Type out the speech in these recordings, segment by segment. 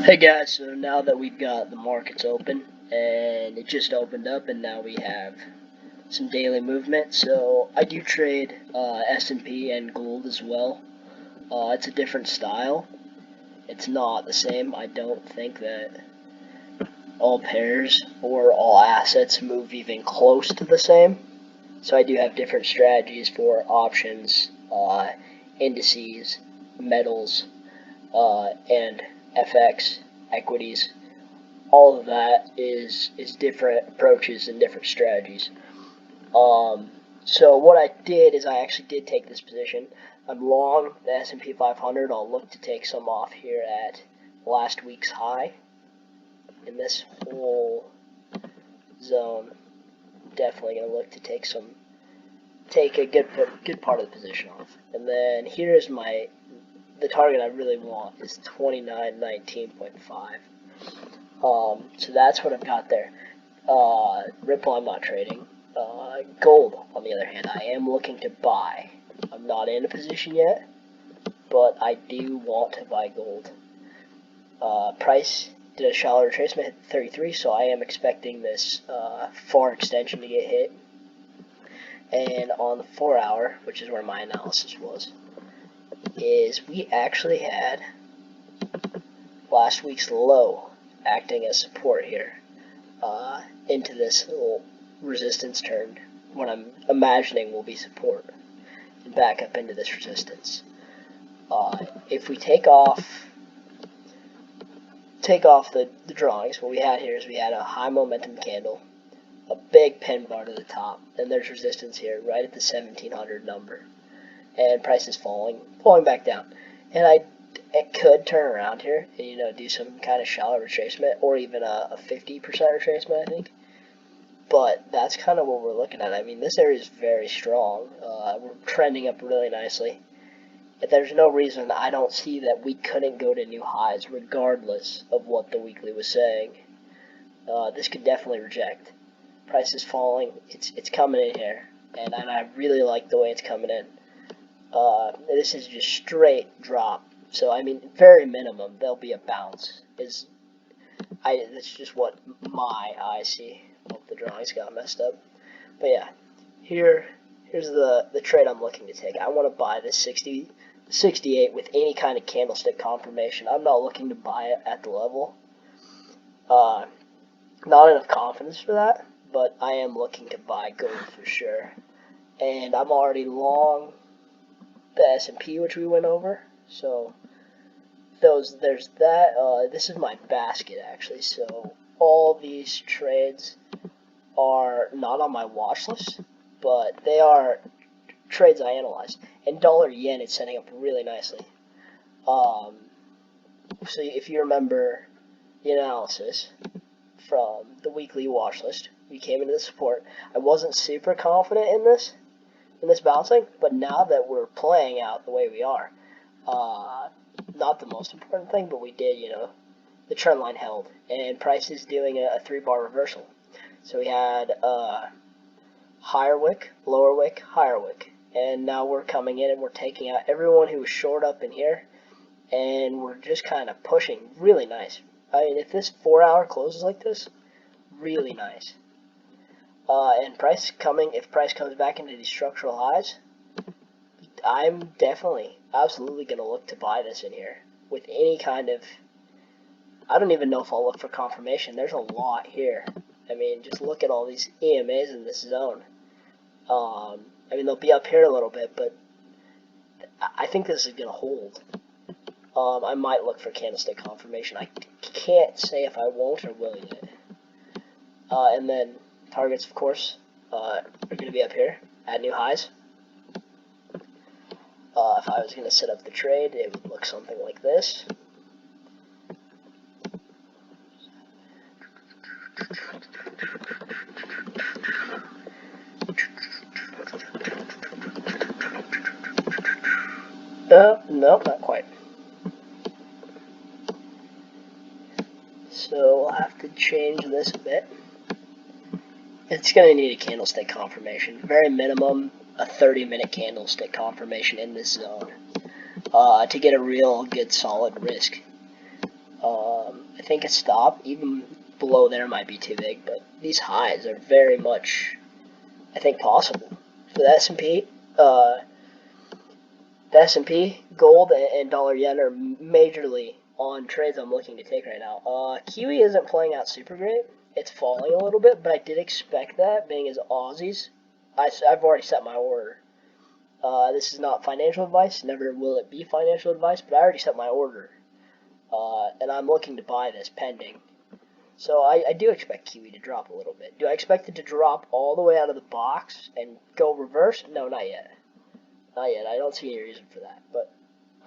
Hey guys, so now that we've got the markets open, and it just opened up, and now we have some daily movement. So I do trade S&P and gold as well. It's a different style. It's not the same. I don't think that all pairs or all assets move even close to the same. So I do have different strategies for options, indices, metals, and FX, equities. All of that is different approaches and different strategies. So what I did is I actually did take this position. I'm long the S&P 500. I'll look to take some off here at last week's high. In this whole zone, definitely going to look to take a good part of the position off. And then here's the target I really want is 2919.5. So that's what I've got there. Ripple, I'm not trading. Gold, on the other hand, I am looking to buy. I'm not in a position yet, but I do want to buy gold. Price did a shallow retracement at 33, so I am expecting this far extension to get hit. And on the 4-hour, which is where my analysis was, is we actually had last week's low acting as support here into this little resistance turn, what I'm imagining will be support, and back up into this resistance. If we take off the drawings, what we had here is we had a high momentum candle, a big pin bar to the top, and there's resistance here right at the 1700 number, and price is falling back down, and it could turn around here and do some kind of shallow retracement or even a 50% retracement, I think. But that's kind of what we're looking at. I mean, this area is very strong. We're trending up really nicely. There's no reason I don't see that we couldn't go to new highs regardless of what the weekly was saying. This could definitely reject. Price is falling. It's coming in here, and I really like the way it's coming in. This is just straight drop. So I mean, very minimum there'll be a bounce. That's just what my eyes see. Hope the drawings got messed up. But yeah, here's the trade I'm looking to take. I want to buy this 68 with any kind of candlestick confirmation. I'm not looking to buy it at the level. Not enough confidence for that, but I am looking to buy gold for sure. And I'm already long the S&P, which we went over. So there's that. This is my basket actually. So all these trades are not on my watch list, but they are trades I analyzed. And dollar yen is setting up really nicely. So if you remember the analysis from the weekly watch list, we came into the support. I wasn't super confident in this bouncing, but now that we're playing out the way we are, not the most important thing, but we did, the trend line held, and price is doing a 3-bar reversal. So we had higher wick, lower wick, higher wick, and now we're coming in and we're taking out everyone who was short up in here, and we're just kind of pushing really nice. I mean, if this 4-hour closes like this, really nice. And if price comes back into these structural highs, I'm absolutely going to look to buy this in here with any kind of, I don't even know if I'll look for confirmation. There's a lot here. I mean, just look at all these EMAs in this zone. I mean, they'll be up here a little bit, but I think this is going to hold. I might look for candlestick confirmation. I can't say if I won't or will yet. And then targets, of course, are going to be up here at new highs. If I was going to set up the trade, it would look something like this. No, not quite. So I'll have to change this a bit. It's going to need a candlestick confirmation. Very minimum, a 30-minute candlestick confirmation in this zone to get a real good solid risk. I think a stop, even below there, might be too big, but these highs are very much, I think, possible. For the S&P, gold, and dollar yen are majorly on trades I'm looking to take right now. Kiwi isn't playing out super great. It's falling a little bit, but I did expect that, being as Aussies. I've already set my order. This is not financial advice. Never will it be financial advice, but I already set my order. And I'm looking to buy this pending. So I do expect Kiwi to drop a little bit. Do I expect it to drop all the way out of the box and go reverse? No, not yet. Not yet. I don't see any reason for that. But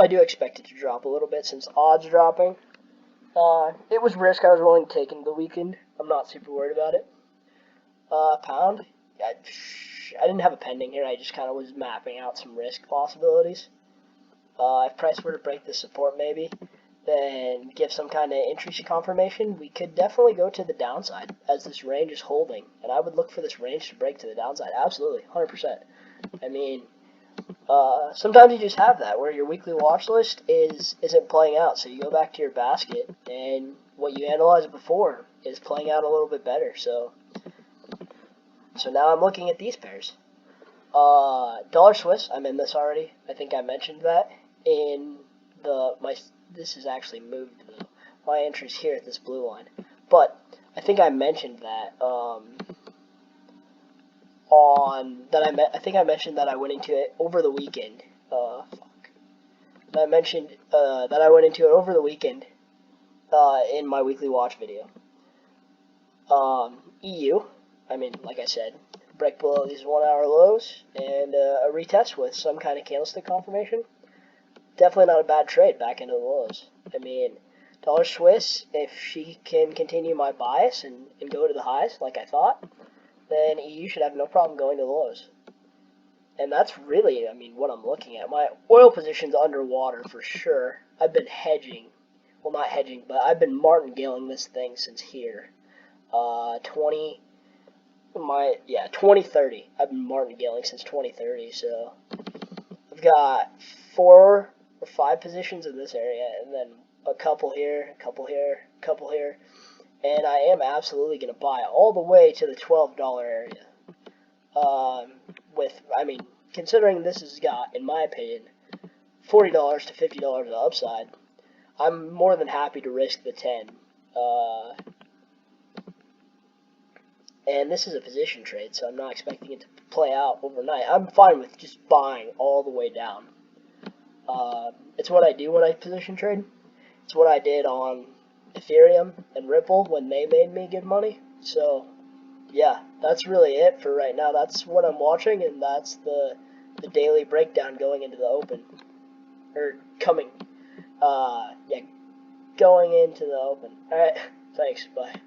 I do expect it to drop a little bit since odds dropping. It was risk I was willing to take into the weekend. I'm not super worried about it. Pound. I didn't have a pending here. I just kind of was mapping out some risk possibilities. If price were to break the support, maybe, then give some kind of entry confirmation, we could definitely go to the downside as this range is holding. And I would look for this range to break to the downside. Absolutely, 100%. I mean, sometimes you just have that where your weekly watch list isn't playing out. So you go back to your basket, and what you analyzed before is playing out a little bit better. So now I'm looking at these pairs. Dollar Swiss, I'm in this already. I think I mentioned that in this is actually moved though. My entry's here at this blue line. But I think I mentioned that I think I mentioned that I went into it over the weekend. I mentioned that I went into it over the weekend in my weekly watch video. EU, I mean, like I said, break below these 1 hour lows and a retest with some kind of candlestick confirmation. Definitely not a bad trade back into the lows. I mean, dollar Swiss, if she can continue my bias and go to the highs like I thought, then EU should have no problem going to the lows. And that's really, I mean, what I'm looking at. My oil position's underwater for sure. I've been hedging. Well, not hedging, but I've been martingaling this thing since here. 2030. I've been martingaling since 2030, so I've got 4 or 5 positions in this area, and then a couple here, a couple here, a couple here, and I am absolutely going to buy all the way to the $12 area. Considering this has got, in my opinion, $40 to $50 of upside, I'm more than happy to risk the 10. And this is a position trade, so I'm not expecting it to play out overnight. I'm fine with just buying all the way down. It's what I do when I position trade. It's what I did on Ethereum and Ripple when they made me good money. So, yeah, that's really it for right now. That's what I'm watching, and that's the daily breakdown going into the open. Or coming. Going into the open. Alright, thanks, bye.